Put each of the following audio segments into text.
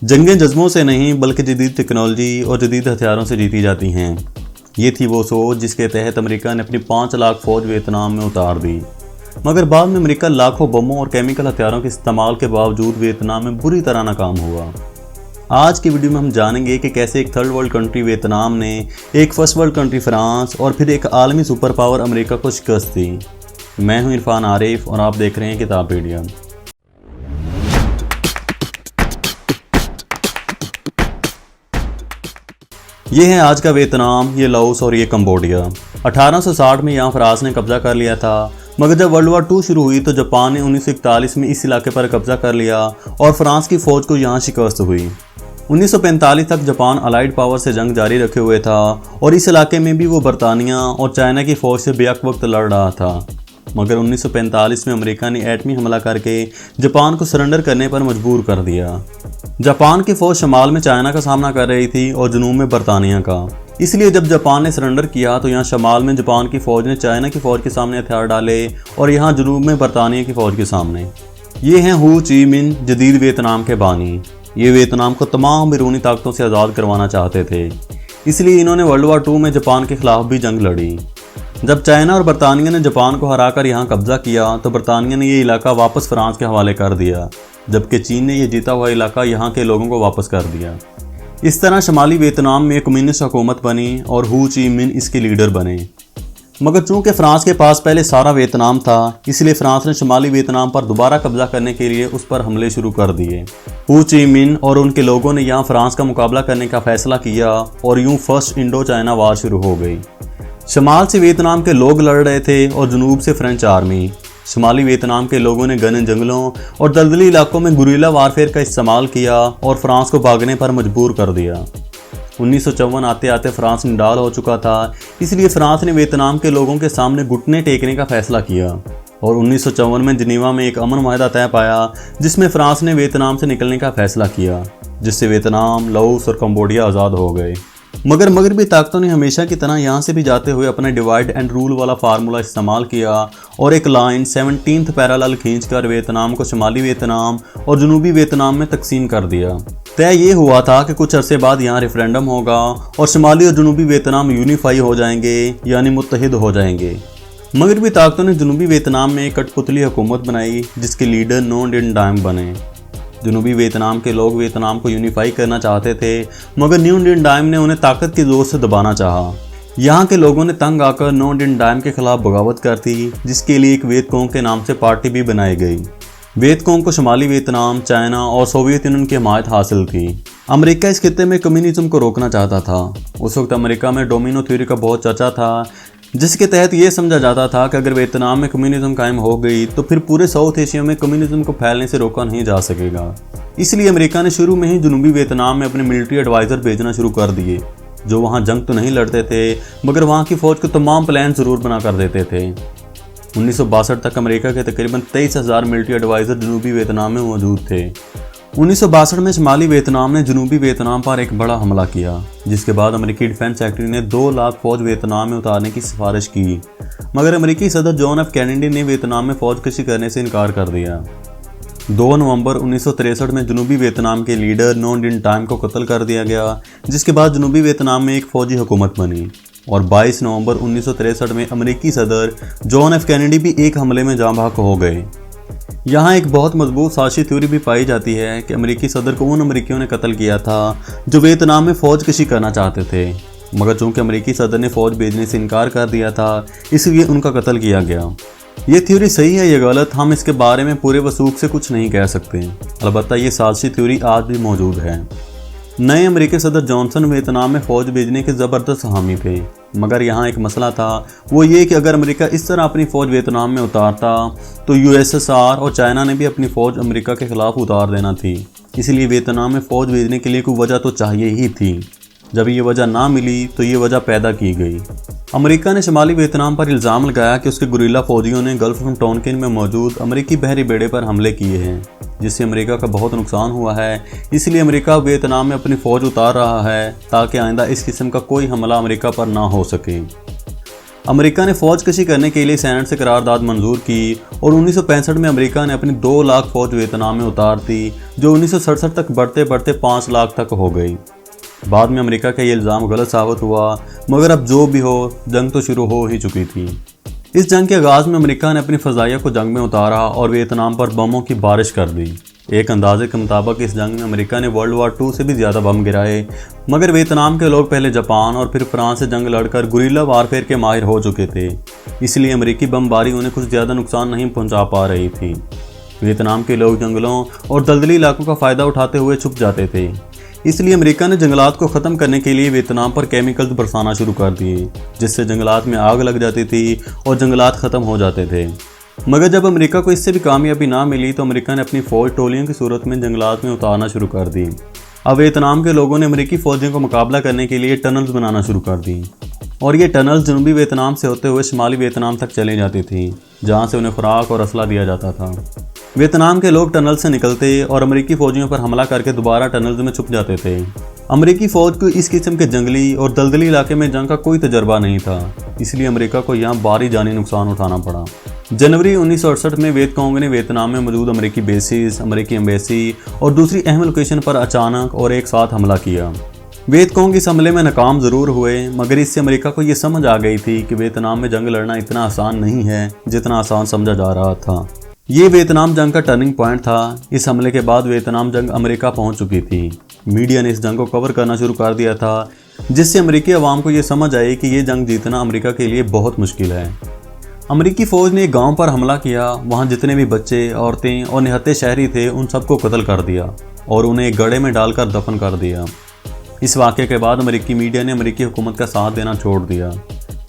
जंगें जज्बों से नहीं बल्कि जदीद टेक्नोलॉजी और जदीद हथियारों से जीती जाती हैं। ये थी वो सोच जिसके तहत अमेरिका ने अपनी 5 लाख फौज वियतनाम में उतार दी। मगर बाद में अमेरिका लाखों बमों और केमिकल हथियारों के इस्तेमाल के बावजूद वियतनाम में बुरी तरह नाकाम हुआ। आज की वीडियो में हम जानेंगे कि कैसे एक थर्ड वर्ल्ड कंट्री वियतनाम ने एक फर्स्ट वर्ल्ड कंट्री फ्रांस और फिर एक आलमी सुपर पावर अमेरिका को शिकस्त दी। मैं हूं इरफान आरिफ और आप देख रहे हैं किताबीडिया। ये है आज का वियतनाम, ये लाओस और ये कंबोडिया। 1860 में यहाँ फ्रांस ने कब्जा कर लिया था, मगर जब वर्ल्ड वॉर 2 शुरू हुई तो जापान ने 1941 में इस इलाके पर कब्जा कर लिया और फ्रांस की फौज को यहाँ शिकस्त हुई। 1945 तक जापान अलाइड पावर से जंग जारी रखे हुए था और इस इलाके में भी वो बरतानिया और चाइना की फौज से बेहक वक्त लड़ रहा था। मगर 1945 में अमेरिका ने एटमी हमला करके जापान को सरेंडर करने पर मजबूर कर दिया। जापान की फौज शमाल में चाइना का सामना कर रही थी और जनूब में बरतानिया का। इसलिए जब जापान ने सरेंडर किया तो यहाँ शमाल में जापान की फौज ने चाइना की फौज के सामने हथियार डाले और यहाँ जनूब में बरतानिया की फौज के सामने। ये हैं हो ची मिन, जदीद वियतनाम के बानी। ये वियतनाम को तमाम बैरूनी ताकतों से आज़ाद करवाना चाहते थे, इसलिए इन्होंने वर्ल्ड वॉर 2 में जापान के खिलाफ भी जंग लड़ी। जब चाइना और बरतानिया ने जापान को हराकर यहाँ कब्जा किया तो बरतानिया ने ये इलाका वापस फ्रांस के हवाले कर दिया, जबकि चीन ने यह जीता हुआ इलाका यहाँ के लोगों को वापस कर दिया। इस तरह शमाली वियतनाम में कम्युनिस्ट हुकूमत बनी और हो ची मिन इसके लीडर बने। मगर चूंकि फ्रांस के पास पहले सारा वियतनाम था, इसलिए फ्रांस ने शमाली वियतनाम पर दोबारा कब्जा करने के लिए उस पर हमले शुरू कर दिए। हो ची मिन और उनके लोगों ने यहाँ फ्रांस का मुकाबला करने का फैसला किया और यूं फर्स्ट इंडो चाइना वार शुरू हो गई। शमाल से वियतनाम के लोग लड़ रहे थे और जनूब से फ्रेंच आर्मी। शुमाली वियतनाम के लोगों ने घने जंगलों और दलदली इलाकों में गुरिल्ला वारफेयर का इस्तेमाल किया और फ्रांस को भागने पर मजबूर कर दिया। 1954 आते आते फ्रांस निडाल हो चुका था, इसलिए फ्रांस ने वियतनाम के लोगों के सामने घुटने टेकने का फैसला किया और 1954 में जिनेवा में एक अमन माहिदा तय पाया, जिसमें फ्रांस ने वियतनाम से निकलने का फैसला किया, जिससे वियतनाम, लाओस और कंबोडिया आज़ाद हो गए। मगर मगरबी ताकतों ने हमेशा की तरह यहाँ से भी जाते हुए अपने डिवाइड एंड रूल वाला फार्मूला इस्तेमाल किया और एक लाइन 17th पैरेलल खींचकर वियतनाम को शुमाली वियतनाम और जनूबी वियतनाम में तकसीम कर दिया। तय ये हुआ था कि कुछ अरसे बाद यहाँ रेफरेंडम होगा और शुमाली और जनूबी वियतनाम यूनिफाई हो जाएंगे, यानी मुत्तहिद हो जाएंगे। मगरबी ताकतों ने जनूबी वियतनाम में एक कठपुतली हुकूमत बनाई जिसके लीडर नो डिन डायम बने। जनूबी वियतनाम के लोग वियतनाम को यूनिफाई करना चाहते थे, मगर न्यू डिन डायम ने उन्हें ताकत के जोर से दबाना चाहा। यहाँ के लोगों ने तंग आकर नो डिन डायम के खिलाफ बगावत कर दी, जिसके लिए एक वियतकोंग के नाम से पार्टी भी बनाई गई। वियतकोंग को शुमाली वियतनाम, चाइना और सोवियत यूनियन की हमायत हासिल थी। अमेरिका इस खित्ते में कम्युनिज्म को रोकना चाहता था। उस वक्त अमेरिका में डोमिनो थ्योरी का बहुत चर्चा था, जिसके तहत ये समझा जाता था कि अगर वियतनाम में कम्युनिज्म कायम हो गई तो फिर पूरे साउथ एशिया में कम्युनिज्म को फैलने से रोका नहीं जा सकेगा। इसलिए अमेरिका ने शुरू में ही जनूबी वियतनाम में अपने मिलिट्री एडवाइज़र भेजना शुरू कर दिए, जो वहाँ जंग तो नहीं लड़ते थे मगर वहाँ की फ़ौज के तमाम प्लान ज़रूर बना कर देते थे। 1962 तक अमेरिका के तकरीबन 23,000 मिलिट्री एडवाइज़र जनूबी वियतनाम में मौजूद थे। 1962 में शुमाली वियतनाम ने जनूबी वियतनाम पर एक बड़ा हमला किया, जिसके बाद अमेरिकी डिफेंस सेक्रेटरी ने 2 लाख फौज वियतनाम में उतारने की सिफारिश की, मगर अमेरिकी सदर जॉन एफ कैनेडी ने वियतनाम में फौज कशी करने से इनकार कर दिया। 2 नवंबर 1963 में जनूबी वियतनाम के लीडर नो डिन डायम को कत्ल कर दिया गया, जिसके बाद जनूबी वियतनाम में एक फौजी हुकूमत बनी और 22 नवंबर 1963 में अमेरिकी सदर जॉन एफ कैनेडी भी एक हमले में जाँ बहक हो गए। यहाँ एक बहुत मजबूत साजिशी थ्योरी भी पाई जाती है कि अमेरिकी सदर को उन अमेरिकियों ने कत्ल किया था जो वियतनाम में फ़ौज कशी करना चाहते थे, मगर चूंकि अमेरिकी सदर ने फ़ौज भेजने से इनकार कर दिया था, इसलिए उनका कत्ल किया गया। ये थ्योरी सही है या गलत, हम इसके बारे में पूरे वसूख से कुछ नहीं कह सकते। अलबत्ता ये साजिशी थ्योरी आज भी मौजूद है। नए अमेरिकी सदर जॉनसन वियतनाम में फ़ौज भेजने के ज़बरदस्त हामी थे, मगर यहाँ एक मसला था, वो ये कि अगर अमेरिका इस तरह अपनी फ़ौज वियतनाम में उतारता तो यूएसएसआर और चाइना ने भी अपनी फ़ौज अमेरिका के ख़िलाफ़ उतार देना थी। इसलिए वियतनाम में फ़ौज भेजने के लिए कोई वजह तो चाहिए ही थी। जब ये वजह ना मिली तो ये वजह पैदा की गई। अमेरिका ने शुमाली वियतनाम पर इल्ज़ाम लगाया कि उसके गुरिल्ला फौजियों ने गल्फ ऑफ टोनकिन में मौजूद अमेरिकी बहरी बेड़े पर हमले किए हैं, जिससे अमेरिका का बहुत नुकसान हुआ है। इसलिए अमेरिका वियतनाम में अपनी फ़ौज उतार रहा है ताकि आइंदा इस किस्म का कोई हमला अमेरिका पर ना हो सके। अमेरिका ने फौज कशी करने के लिए सेनेट से करारदाद मंजूर की और 1965 में अमेरिका ने अपनी 2 लाख फौज वियतनाम में उतार दी, जो 1967 तक बढ़ते बढ़ते 5 लाख तक हो गई। बाद में अमेरिका का ये इल्ज़ाम गलत साबित हुआ, मगर अब जो भी हो, जंग तो शुरू हो ही चुकी थी। इस जंग के आगाज़ में अमेरिका ने अपनी फ़ज़ाइया को जंग में उतारा और वियतनाम पर बमों की बारिश कर दी। एक अंदाजे के मुताबिक इस जंग में अमेरिका ने वर्ल्ड वार 2 से भी ज़्यादा बम गिराए, मगर वियतनाम के लोग पहले जापान और फिर फ्रांस से जंग लड़कर गुरिल्ला वारफेयर के माहिर हो चुके थे, इसलिए अमेरिकी बमबारी उन्हें कुछ ज़्यादा नुकसान नहीं पहुंचा पा रही थी। वियतनाम के लोग जंगलों और दलदली इलाकों का फ़ायदा उठाते हुए छुप जाते थे, इसलिए अमेरिका ने जंगलात को ख़त्म करने के लिए वियतनाम पर केमिकल्स बरसाना शुरू कर दिए, जिससे जंगलात में आग लग जाती थी और जंगलात ख़त्म हो जाते थे। मगर जब अमेरिका को इससे भी कामयाबी ना मिली तो अमेरिका ने अपनी फ़ौज टोलियों की सूरत में जंगलात में उतारना शुरू कर दी। अब वियतनाम के लोगों ने अमेरिकी फ़ौजियों को मुकाबला करने के लिए टनल्स बनाना शुरू कर दी और ये टनल्स जनूबी वियतनाम से होते हुए शुमाली वियतनाम तक चली जाती थी, जहाँ से उन्हें खुराक और असला दिया जाता था। वियतनाम के लोग टनल से निकलते और अमेरिकी फ़ौजियों पर हमला करके दोबारा टनल्स में छुप जाते थे। अमेरिकी फ़ौज को इस किस्म के जंगली और दलदली इलाके में जंग का कोई तजर्बा नहीं था, इसलिए अमेरिका को यहाँ भारी जानी नुकसान उठाना पड़ा। जनवरी 1968 में वियतकॉन्ग ने वियतनाम में मौजूद अमेरिकी बेसिस, अमेरिकी एम्बेसी और दूसरी अहम लोकेशन पर अचानक और एक साथ हमला किया। वियतकॉन्ग इस हमले में नाकाम ज़रूर हुए, मगर इससे अमेरिका को ये समझ आ गई थी कि वियतनाम में जंग लड़ना इतना आसान नहीं है जितना आसान समझा जा रहा था। ये वियतनाम जंग का टर्निंग पॉइंट था। इस हमले के बाद वियतनाम जंग अमेरिका पहुंच चुकी थी। मीडिया ने इस जंग को कवर करना शुरू कर दिया था, जिससे अमेरिकी अवाम को ये समझ आई कि ये जंग जीतना अमेरिका के लिए बहुत मुश्किल है। अमेरिकी फ़ौज ने एक गांव पर हमला किया, वहां जितने भी बच्चे, औरतें और निहत्थे शहरी थे उन सबको कत्ल कर दिया और उन्हें एक गड्ढे में डालकर दफन कर दिया। इस वाक़े के बाद अमेरिकी मीडिया ने अमेरिकी हुकूमत का साथ देना छोड़ दिया।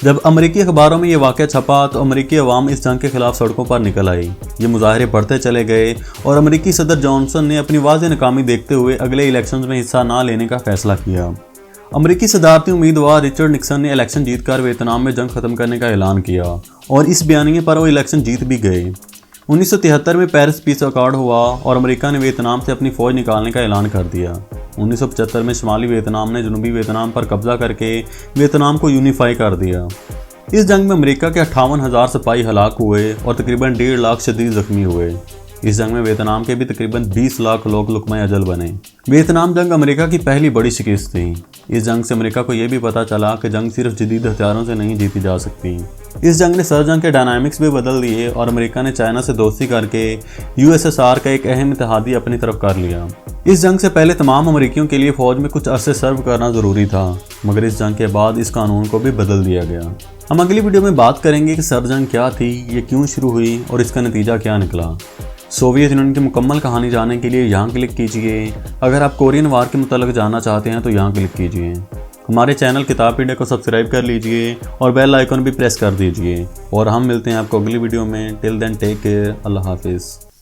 जब अमेरिकी अखबारों में ये वाक़या छपा तो अमेरिकी अवाम इस जंग के खिलाफ सड़कों पर निकल आई। ये मुजाहरे बढ़ते चले गए और अमेरिकी सदर जॉनसन ने अपनी वाज़ेह नाकामी देखते हुए अगले इलेक्शन में हिस्सा ना लेने का फैसला किया। अमेरिकी सदारती उम्मीदवार रिचर्ड निक्सन ने इलेक्शन जीतकर वियतनाम में जंग खत्म करने का ऐलान किया और इस बयानिए पर वो इलेक्शन जीत भी गए। 1973 में पेरिस पीस अकॉर्ड हुआ और अमेरिका ने वियतनाम से अपनी फ़ौज निकालने का ऐलान कर दिया। 1975 में शुमाली वियतनाम ने जनूबी वियतनाम पर कब्जा करके वियतनाम को यूनिफाई कर दिया। इस जंग में अमेरिका के 58,000 सिपाही हलाक हुए और तकरीबन 1.5 लाख शदीद जख्मी हुए। इस जंग में वियतनाम के भी तकरीबन 20 लाख लोग लुकमा अजल बने। वियतनाम जंग अमेरिका की पहली बड़ी शिकस्त थी। इस जंग से अमेरिका को यह भी पता चला कि जंग सिर्फ जदीद हथियारों से नहीं जीती जा सकती। इस जंग ने सरजंग के डायनामिक्स भी बदल दिए और अमेरिका ने चाइना से दोस्ती करके यूएसएसआर का एक अहम इत्तेहादी अपनी तरफ कर लिया। इस जंग से पहले तमाम अमेरिकियों के लिए फ़ौज में कुछ अरसे सर्व करना ज़रूरी था, मगर इस जंग के बाद इस कानून को भी बदल दिया गया। हम अगली वीडियो में बात करेंगे कि सरजंग क्या थी, ये क्यों शुरू हुई और इसका नतीजा क्या निकला। सोवियत यूनियन की मुकम्मल कहानी जानने के लिए यहाँ क्लिक कीजिए। अगर आप कोरियन वार के मुतालिक जानना चाहते हैं तो यहाँ क्लिक कीजिए। हमारे चैनल किताबपीडिया को सब्सक्राइब कर लीजिए और बेल आइकन भी प्रेस कर दीजिए और हम मिलते हैं आपको अगली वीडियो में। टिल देन टेक केयर, अल्लाह हाफिज़।